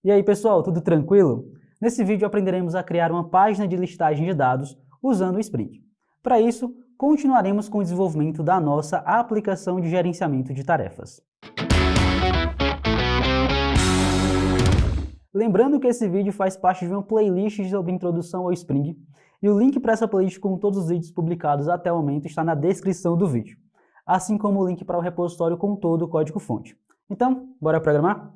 E aí pessoal, tudo tranquilo? Nesse vídeo aprenderemos a criar uma página de listagem de dados usando o Spring. Para isso, continuaremos com o desenvolvimento da nossa aplicação de gerenciamento de tarefas. Lembrando que esse vídeo faz parte de uma playlist sobre introdução ao Spring, e o link para essa playlist com todos os vídeos publicados até o momento está na descrição do vídeo, assim como o link para o repositório com todo o código-fonte. Então, bora programar?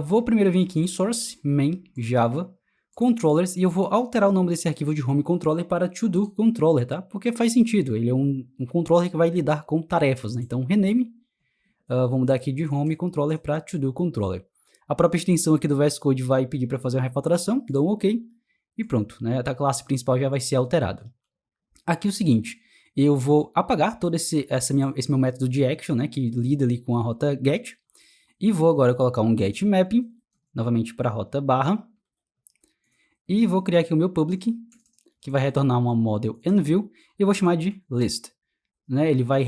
Vou primeiro vir aqui em Source, Main, Java, Controllers, e eu vou alterar o nome desse arquivo de Home Controller para To-Do Controller, tá? Porque faz sentido, ele é um controller que vai lidar com tarefas, né? Então, rename, vou mudar aqui de Home Controller para To-Do Controller. A própria extensão aqui do VS Code vai pedir para fazer uma refatoração, dou um OK, e pronto, né? A classe principal já vai ser alterada. Aqui é o seguinte, eu vou apagar todo esse meu método de action, né? Que lida ali com a rota get, e vou agora colocar um get mapping, novamente para a rota barra, e vou criar aqui o meu public, que vai retornar uma model enview, e eu vou chamar de list. Né? Ele vai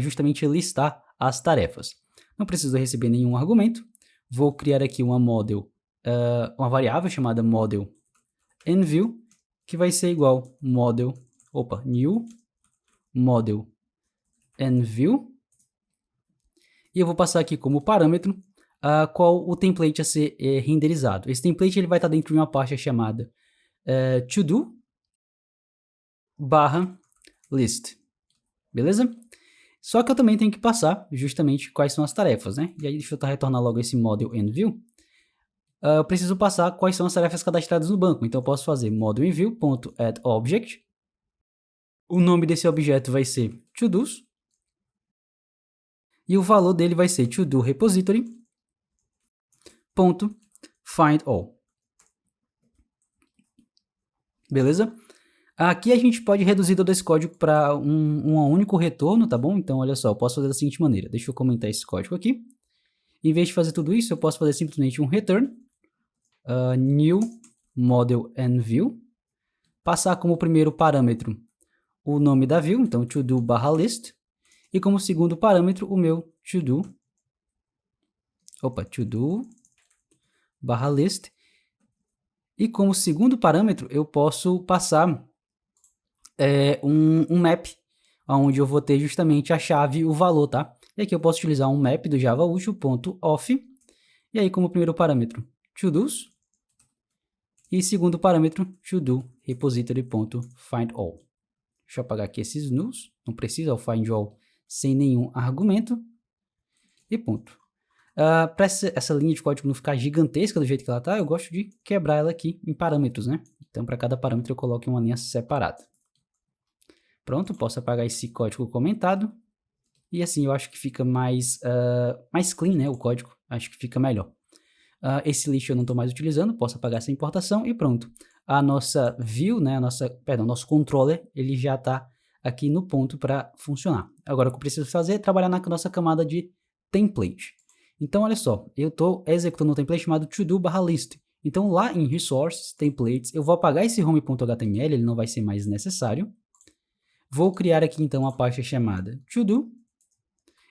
justamente listar as tarefas. Não preciso receber nenhum argumento. Vou criar aqui uma model, uma variável chamada model enview, que vai ser igual new model enview. E eu vou passar aqui como parâmetro qual o template a ser renderizado. Esse template ele vai estar dentro de uma pasta chamada to-do /list. Beleza? Só que eu também tenho que passar justamente quais são as tarefas, né? E aí deixa eu retornar logo esse model enview. Eu preciso passar quais são as tarefas cadastradas no banco. Então eu posso fazer model enview.addObject. O nome desse objeto vai ser to-dos. E o valor dele vai ser to-do repository.findAll. Beleza? Aqui a gente pode reduzir todo esse código para um único retorno, tá bom? Então, olha só, eu posso fazer da seguinte maneira. Deixa eu comentar esse código aqui. Em vez de fazer tudo isso, eu posso fazer simplesmente um return, new model enview, passar como primeiro parâmetro o nome da view, então to-do /list, e como segundo parâmetro o meu to-do /list, e como segundo parâmetro eu posso passar um map, onde eu vou ter justamente a chave e o valor, tá? E aqui eu posso utilizar um map do Java Util.off, e aí como primeiro parâmetro to-dos, e segundo parâmetro to-do repository.findAll. Deixa eu apagar aqui esses nus, não precisa o findAll sem nenhum argumento, e ponto. Para essa linha de código não ficar gigantesca do jeito que ela está, eu gosto de quebrar ela aqui em parâmetros, né? Então, para cada parâmetro eu coloco uma linha separada. Pronto, posso apagar esse código comentado, e assim eu acho que fica mais clean, né? O código, acho que fica melhor. Esse lixo eu não estou mais utilizando, posso apagar essa importação e pronto. A nossa view, né? Nosso controller, ele já está aqui no ponto para funcionar. Agora o que eu preciso fazer é trabalhar na nossa camada de template. Então, olha só, eu estou executando um template chamado to-do /list. Então, lá em Resources, Templates, eu vou apagar esse home.html, ele não vai ser mais necessário. Vou criar aqui, então, uma pasta chamada to-do,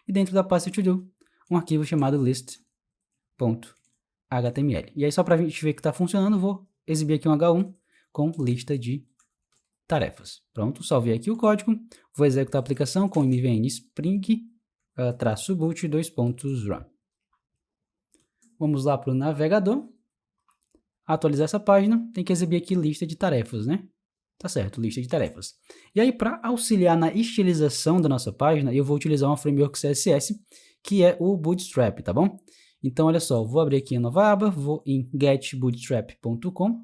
e dentro da pasta to-do, um arquivo chamado list.html. E aí, só para a gente ver que está funcionando, vou exibir aqui um H1 com lista de tarefas. Pronto, salvei aqui o código, vou executar a aplicação com mvn spring -boot 2.run. Vamos lá para o navegador, atualizar essa página, tem que exibir aqui lista de tarefas, né? Tá certo, lista de tarefas. E aí, para auxiliar na estilização da nossa página, eu vou utilizar uma framework CSS, que é o Bootstrap, tá bom? Então, olha só, vou abrir aqui a nova aba, vou em getbootstrap.com,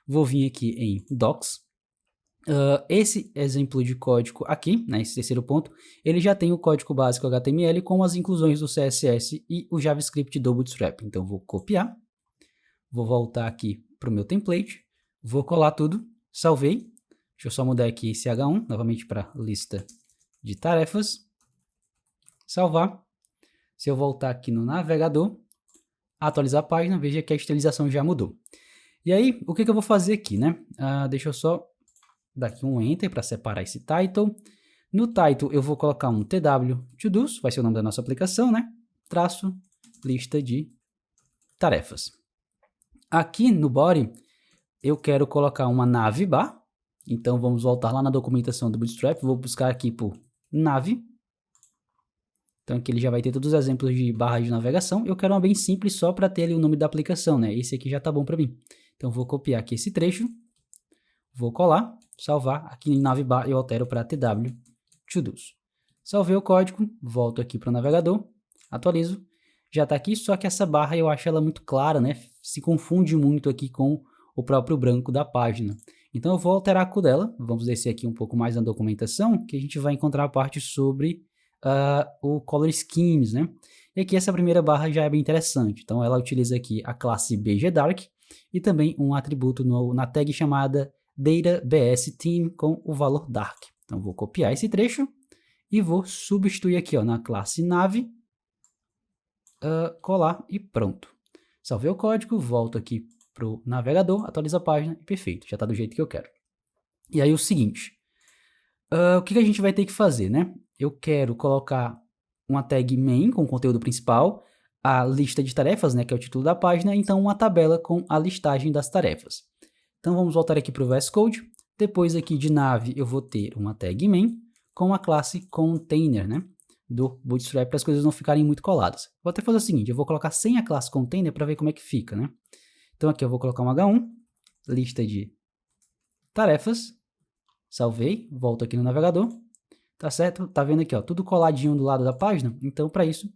vou vir aqui em Docs. Esse exemplo de código aqui, né, esse terceiro ponto, ele já tem o código básico HTML com as inclusões do CSS e o JavaScript do Bootstrap. Então, vou copiar, vou voltar aqui para o meu template, vou colar tudo, salvei. Deixa eu só mudar aqui esse H1, novamente para lista de tarefas, salvar. Se eu voltar aqui no navegador, atualizar a página, veja que a estilização já mudou. E aí, o que eu vou fazer aqui, né? Deixa eu só dar aqui um Enter para separar esse title. No title eu vou colocar um tw todos, vai ser o nome da nossa aplicação, né? Traço lista de tarefas. Aqui no body, eu quero colocar uma navbar. Então, vamos voltar lá na documentação do Bootstrap. Vou buscar aqui por nav. Então, aqui ele já vai ter todos os exemplos de barra de navegação. Eu quero uma bem simples só para ter ali o nome da aplicação, né? Esse aqui já tá bom para mim. Então, vou copiar aqui esse trecho. Vou colar, salvar. Aqui em navbar eu altero para tw todos. Salvei o código, volto aqui para o navegador, atualizo. Já está aqui, só que essa barra eu acho ela muito clara, né? Se confunde muito aqui com o próprio branco da página. Então eu vou alterar a cor dela. Vamos descer aqui um pouco mais na documentação, que a gente vai encontrar a parte sobre o Color Schemes, né? E aqui essa primeira barra já é bem interessante. Então ela utiliza aqui a classe BGDark e também um atributo na tag chamada DataBSTheme com o valor dark. Então vou copiar esse trecho e vou substituir aqui ó, na classe nav, colar e pronto. Salvei o código, volto aqui para o navegador, atualizo a página e perfeito, já está do jeito que eu quero. E aí o seguinte, o que a gente vai ter que fazer, né? Eu quero colocar uma tag main com o conteúdo principal, a lista de tarefas, né, que é o título da página, então uma tabela com a listagem das tarefas. Então vamos voltar aqui para o VS Code, depois aqui de nav eu vou ter uma tag main com a classe container, né, do Bootstrap, para as coisas não ficarem muito coladas. Vou até fazer o seguinte, eu vou colocar sem a classe container para ver como é que fica, né. Então aqui eu vou colocar um H1, lista de tarefas, salvei, volto aqui no navegador, tá certo? Tá vendo aqui, ó, tudo coladinho do lado da página? Então para isso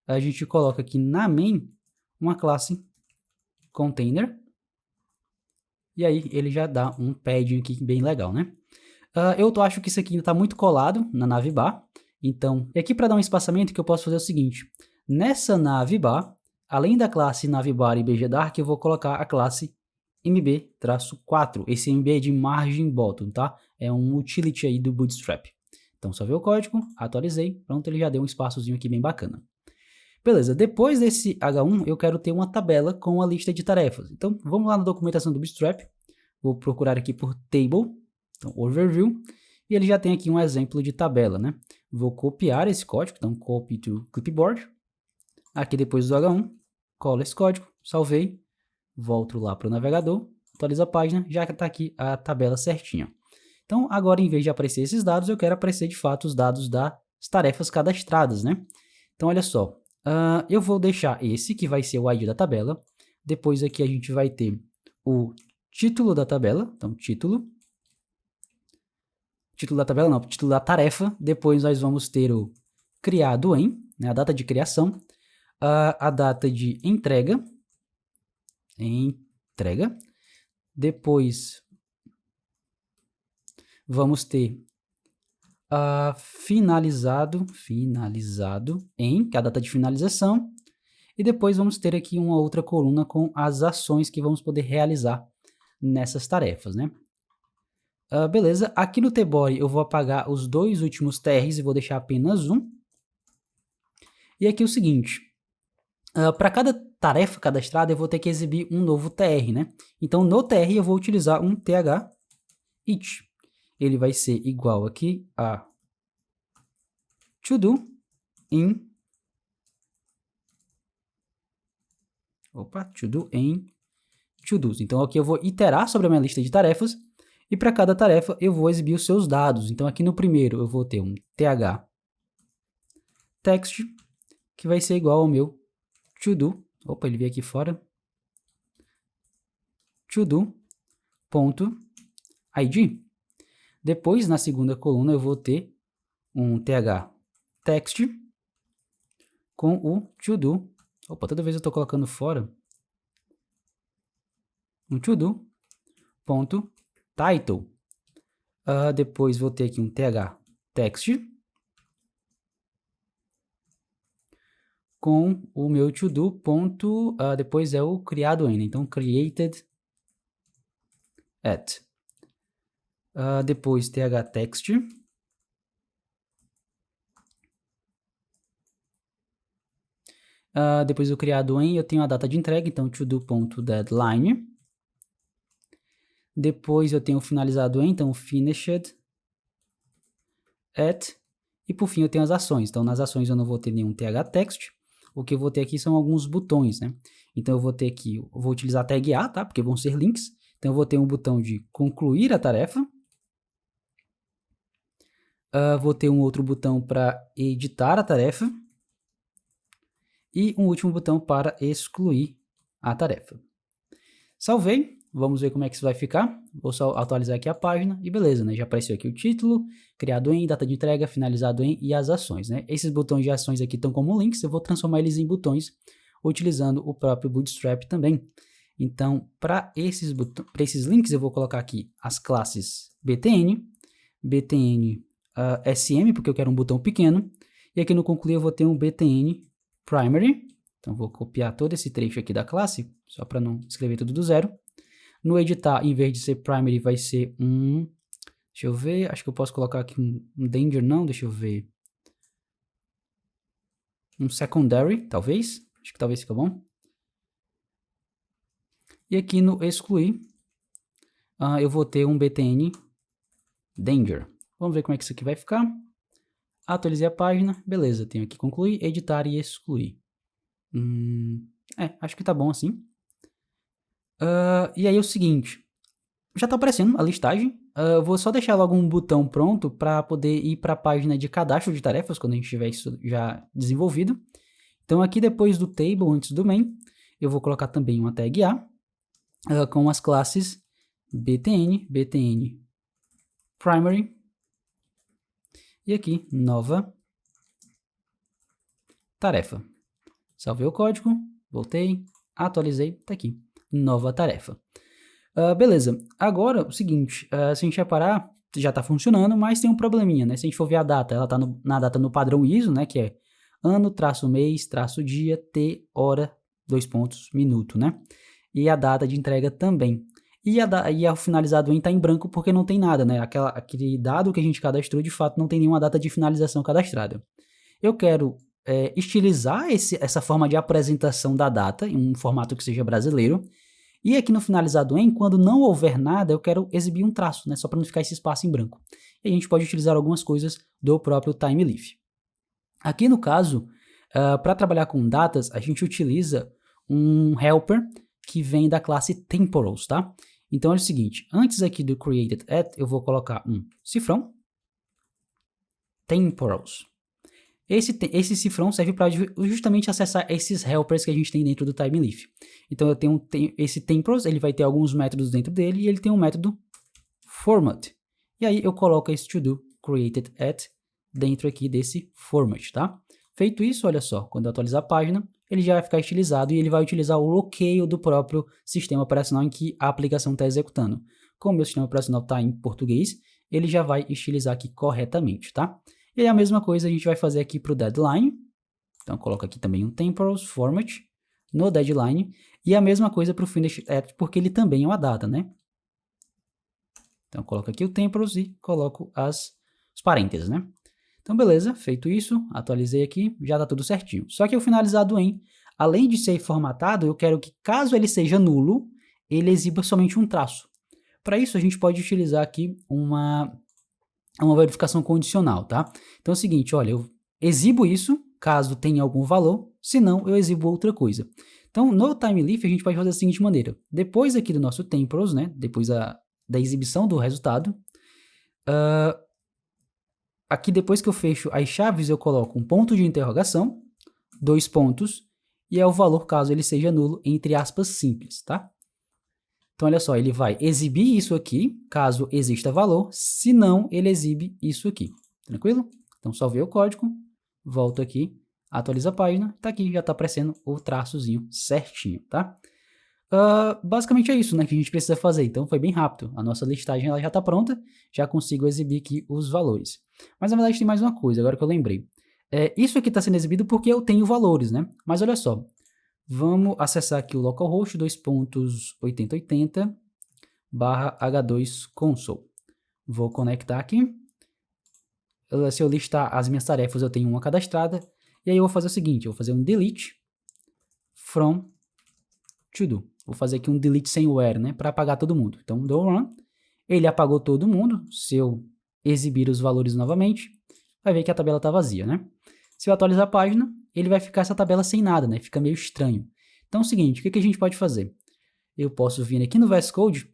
a gente coloca aqui na main uma classe container, e aí ele já dá um padding aqui bem legal, né? Eu acho que isso aqui ainda está muito colado na navbar, então, e aqui para dar um espaçamento que eu posso fazer o seguinte, nessa navbar, além da classe navbar e bgdark, eu vou colocar a classe mb-4, esse mb é de margin bottom, tá? É um utility aí do Bootstrap. Então, só ver o código, atualizei, pronto, ele já deu um espaçozinho aqui bem bacana. Beleza, depois desse H1, eu quero ter uma tabela com a lista de tarefas. Então, vamos lá na documentação do Bootstrap, vou procurar aqui por table, então, overview, e ele já tem aqui um exemplo de tabela, né? Vou copiar esse código, então, copy to clipboard, aqui depois do H1, colo esse código, salvei, volto lá para o navegador, atualizo a página, já está aqui a tabela certinha. Então, agora, em vez de aparecer esses dados, eu quero aparecer, de fato, os dados das tarefas cadastradas, né? Então, olha só, eu vou deixar esse, que vai ser o ID da tabela. Depois aqui a gente vai ter o título da tabela. Então, título da tabela não, título da tarefa. Depois nós vamos ter o criado em, né, a data de criação, a data de entrega. Depois vamos ter finalizado em, que é a data de finalização, e depois vamos ter aqui uma outra coluna com as ações que vamos poder realizar nessas tarefas, né? Beleza, aqui no tbody eu vou apagar os dois últimos TRs e vou deixar apenas um. E aqui o seguinte, para cada tarefa cadastrada eu vou ter que exibir um novo TR, né? Então no TR eu vou utilizar um th-it. Ele vai ser igual aqui a to-do in to-dos. Então aqui eu vou iterar sobre a minha lista de tarefas e para cada tarefa eu vou exibir os seus dados. Então aqui no primeiro eu vou ter um th-text que vai ser igual ao meu to-do. Opa, ele veio aqui fora. to-do.id. Depois, na segunda coluna, eu vou ter um th-text com o to-do. Opa, toda vez eu estou colocando fora. Um to-do.title. Depois vou ter aqui um th-text com o meu to-do. Depois é o criado em, então created at. Depois th-text depois do criado em, eu tenho a data de entrega, então to-do.deadline. Depois eu tenho o finalizado em, então finished at. E por fim eu tenho as ações, então nas ações eu não vou ter nenhum th-text. o que eu vou ter aqui são alguns botões, né? Então eu vou ter aqui, eu vou utilizar a tag A, tá? Porque vão ser links. Então eu vou ter um botão de concluir a tarefa. Vou ter um outro botão para editar a tarefa. E um último botão para excluir a tarefa. Salvei. Vamos ver como é que isso vai ficar. Vou só atualizar aqui a página e beleza, né? Já apareceu aqui o título, criado em, data de entrega, finalizado em e as ações, né? Esses botões de ações aqui estão como links, eu vou transformar eles em botões utilizando o próprio Bootstrap também. Então, para esses links eu vou colocar aqui as classes btn, sm, porque eu quero um botão pequeno, e aqui no concluir eu vou ter um btn primary. Então, vou copiar todo esse trecho aqui da classe, só para não escrever tudo do zero. No editar, em vez de ser primary, vai ser um... Deixa eu ver, acho que eu posso colocar aqui um danger, não, deixa eu ver. Um secondary, talvez. Acho que talvez fica bom. E aqui no excluir, eu vou ter um btn danger. Vamos ver como é que isso aqui vai ficar. Atualizei a página, beleza, tenho aqui concluir, editar e excluir. Acho que tá bom assim. E aí é o seguinte, já está aparecendo a listagem, eu vou só deixar logo um botão pronto para poder ir para a página de cadastro de tarefas, quando a gente tiver isso já desenvolvido. Então aqui depois do table, antes do main, eu vou colocar também uma tag A, com as classes btn primary, e aqui nova tarefa. Salvei o código, voltei, atualizei, tá aqui, nova tarefa. Beleza, agora o seguinte, se a gente reparar, já está funcionando, mas tem um probleminha, né? Se a gente for ver a data, ela está na data no padrão ISO, né? Que é ano, traço mês, traço dia, T, hora, 2 pontos, minuto, né? E a data de entrega também. E o finalizado em está em branco porque não tem nada, né? Aquele dado que a gente cadastrou, de fato, não tem nenhuma data de finalização cadastrada. Eu quero estilizar essa forma de apresentação da data em um formato que seja brasileiro. E aqui no finalizado em, quando não houver nada, eu quero exibir um traço, né? Só para não ficar esse espaço em branco. E a gente pode utilizar algumas coisas do próprio TimeLeaf. Aqui no caso, para trabalhar com datas, a gente utiliza um helper que vem da classe temporals, tá? Então é o seguinte, antes aqui do created at, eu vou colocar um cifrão, temporals. Esse cifrão serve para justamente acessar esses helpers que a gente tem dentro do TimeLeaf. Então eu tenho esse temporals, ele vai ter alguns métodos dentro dele e ele tem um método format. E aí eu coloco esse to-do created at dentro aqui desse format, tá? Feito isso, olha só, quando eu atualizar a página, ele já vai ficar estilizado e ele vai utilizar o loqueio do próprio sistema operacional em que a aplicação está executando. Como o meu sistema operacional está em português, ele já vai estilizar aqui corretamente, tá? E aí a mesma coisa a gente vai fazer aqui para o deadline. Então, coloco aqui também um temporals format no deadline. E a mesma coisa para o finish at, porque ele também é uma data, né? Então, coloco aqui o temporals e coloco os parênteses, né? Então, beleza, feito isso, atualizei aqui, já está tudo certinho. Só que o finalizado em, além de ser formatado, eu quero que, caso ele seja nulo, ele exiba somente um traço. Para isso, a gente pode utilizar aqui uma verificação condicional, tá? Então é o seguinte, olha, eu exibo isso, caso tenha algum valor, se não, eu exibo outra coisa. Então, no TimeLeaf, a gente pode fazer da seguinte maneira, depois aqui do nosso temporals, né, depois da exibição do resultado, aqui depois que eu fecho as chaves, eu coloco um ponto de interrogação, 2 pontos, e é o valor caso ele seja nulo, entre aspas, simples, tá? Então, olha só, ele vai exibir isso aqui, caso exista valor, se não, ele exibe isso aqui, tranquilo? Então, salvei o código, volto aqui, atualizo a página, tá aqui, já tá aparecendo o traçozinho certinho, tá? Basicamente é isso, né, que a gente precisa fazer, então foi bem rápido, a nossa listagem ela já tá pronta, já consigo exibir aqui os valores. Mas, na verdade, tem mais uma coisa, agora que eu lembrei. Isso aqui está sendo exibido porque eu tenho valores, né? Mas olha só, vamos acessar aqui o localhost 2.8080 /h2 console. Vou conectar aqui. Se eu listar as minhas tarefas, eu tenho uma cadastrada. E aí eu vou fazer o seguinte, eu vou fazer um delete from to do. Vou fazer aqui um delete sem where, né, para apagar todo mundo. Então, do run, ele apagou todo mundo. Se eu exibir os valores novamente, vai ver que a tabela está vazia, né? Se eu atualizar a página, ele vai ficar essa tabela sem nada, né? Fica meio estranho. Então é o seguinte, o que a gente pode fazer? Eu posso vir aqui no VS Code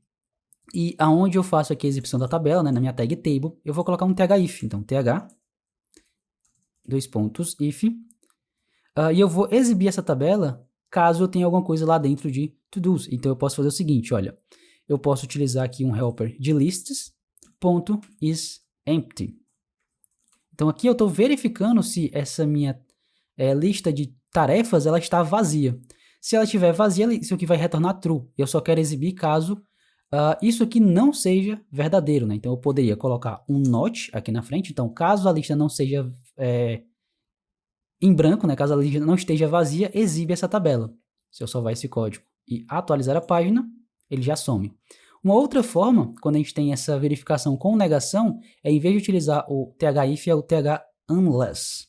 e aonde eu faço aqui a exibição da tabela, né, na minha tag table, eu vou colocar um thif. Então, if, e eu vou exibir essa tabela caso eu tenha alguma coisa lá dentro de to-dos. Então, eu posso fazer o seguinte, olha, eu posso utilizar aqui um helper de lists.isEmpty. Então, aqui eu estou verificando se essa minha lista de tarefas ela está vazia. Se ela estiver vazia, isso aqui vai retornar true. Eu só quero exibir caso isso aqui não seja verdadeiro, né? Então, eu poderia colocar um not aqui na frente. Então, caso a lista não seja em branco, né? Caso a lista não esteja vazia, exibe essa tabela. Se eu salvar esse código e atualizar a página, ele já some. Uma outra forma, quando a gente tem essa verificação com negação, é em vez de utilizar o thif, é o thunless.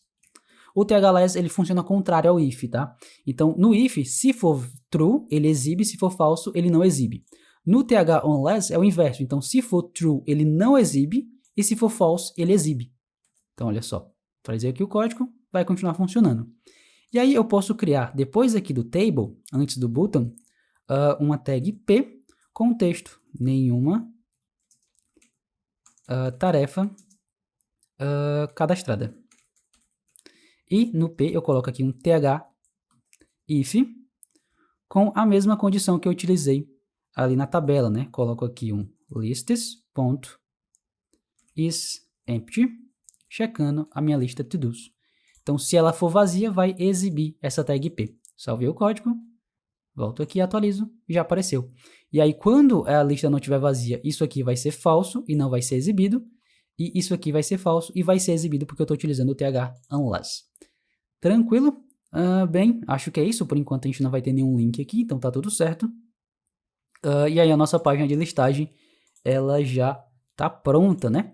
O thunless, ele funciona contrário ao if, tá? Então, no if, se for true, ele exibe, se for falso, ele não exibe. No thunless é o inverso, então se for true, ele não exibe, e se for false, ele exibe. Então, olha só, trazer aqui o código, vai continuar funcionando. E aí eu posso criar, depois aqui do table, antes do button, uma tag p com o texto, nenhuma tarefa cadastrada. E no p eu coloco aqui um if com a mesma condição que eu utilizei ali na tabela, né? Coloco aqui um lists.isEmpty, checando a minha lista to-dos. Então, se ela for vazia, vai exibir essa tag p. Salvei o código, volto aqui, atualizo, já apareceu. E aí, quando a lista não estiver vazia, isso aqui vai ser falso e não vai ser exibido. E isso aqui vai ser falso e vai ser exibido porque eu estou utilizando o thunless. Tranquilo? Bem, acho que é isso. Por enquanto, a gente não vai ter nenhum link aqui, então tá tudo certo. E aí, a nossa página de listagem, ela já tá pronta, né?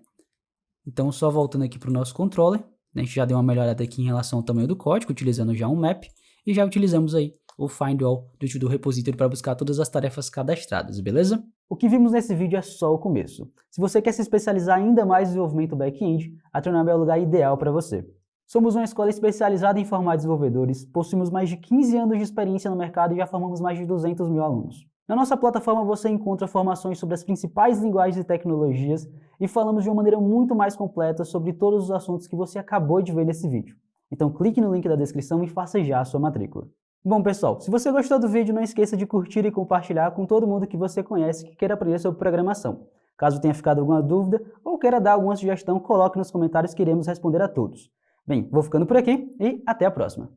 Então, só voltando aqui para o nosso controller, a gente já deu uma melhorada aqui em relação ao tamanho do código, utilizando já um map, e já utilizamos aí o find all do to-do repository para buscar todas as tarefas cadastradas, beleza? O que vimos nesse vídeo é só o começo. Se você quer se especializar ainda mais em desenvolvimento back-end, a Tronab é o lugar ideal para você. Somos uma escola especializada em formar desenvolvedores, possuímos mais de 15 anos de experiência no mercado e já formamos mais de 200 mil alunos. Na nossa plataforma você encontra formações sobre as principais linguagens e tecnologias e falamos de uma maneira muito mais completa sobre todos os assuntos que você acabou de ver nesse vídeo. Então clique no link da descrição e faça já a sua matrícula. Bom pessoal, se você gostou do vídeo, não esqueça de curtir e compartilhar com todo mundo que você conhece que queira aprender sobre programação. Caso tenha ficado alguma dúvida ou queira dar alguma sugestão, coloque nos comentários que iremos responder a todos. Bem, vou ficando por aqui e até a próxima.